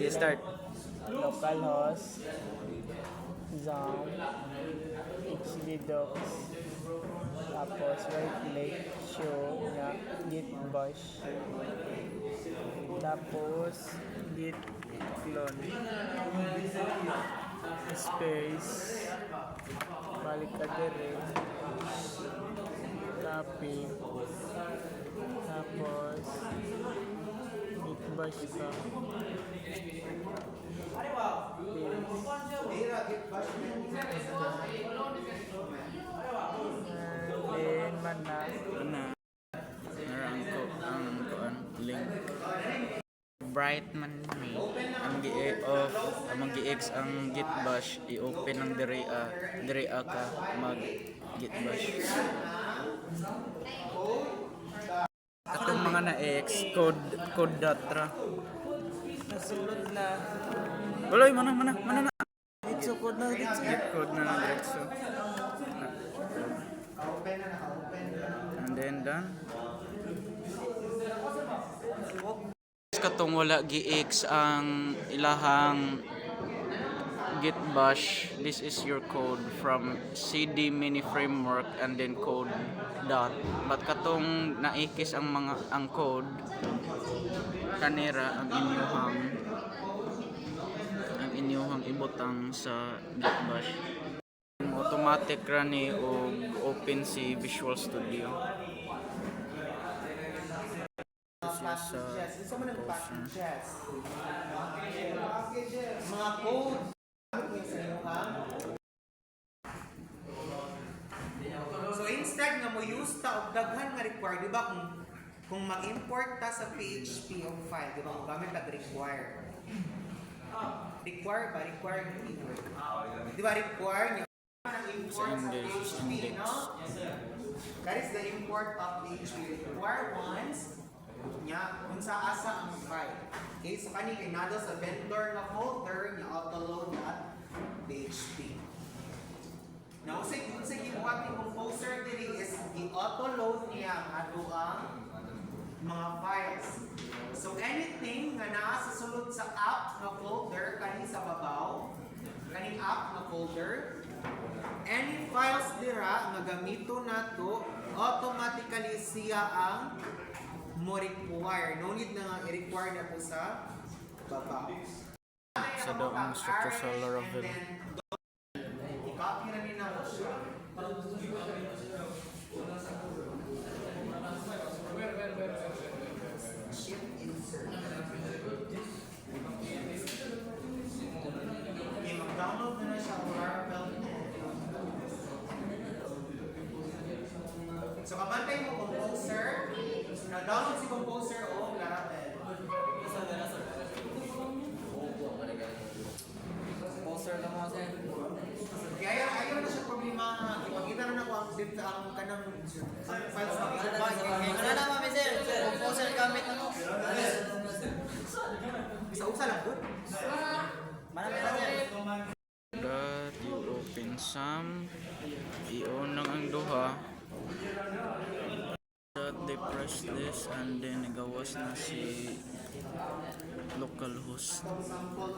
Start. Localhost, Zom, HDDocs, tapos right click, show na git bash, tapos git clone, space, balik ka dire, copy, tapos git bash ka, then man na Ang kuan link. Bright man ni ang gi-off ang gi-X ang git bash i-open ang dire ka mag git bash. Atong mga na-X code datra. nasulod na Waloy mana na. dito code na dito. Git code na diretso. And then done. Katong wala gi-X ang ilahang git bash, this is your code from CD mini framework and then code dot. But katong naikis ang code kanira ang inyuhang ibutang sa git bash. Automatic ra ni og open si Visual Studio. Siya sa packages. Mga code so instead nga mo use ta og daghan nga require, di ba kung mag-import ta sa PHP og file, di ba mo gamit tag require yung keyword, di ba require niya ang import sa PHP, no? That is the import of PHP. Require once nya kung sa asa ang file. Okay, so kani kinado sa vendor nga folder nya autoload at PHP. Now sa gibuhat ni composer diri is i-autoload niya ang aduang mga files. So anything nga naa sa sulod sa app nga folder kani sa babaw, kani app nga folder, any files dira nga gamito nato, automatically siya ang mo require. No need na nga i-require na po sa baba. Sa daw ang structure sa Laravel. I-copy na nila mo siya. Shift insert. Okay, mag-download na siya ang Laravel. So kabantay mo composer. Na-download si composer o Laravel. Composer lang mo sa Kaya ayaw na siya problema. Ipakita na ako ang zip sa ang kanang files na ano na mami sir? Composer gamit ano? Isa-usa lang doon. Marami na sir. That you open some i-on lang ang duha. That they press this and then gawas na si localhost. Sample.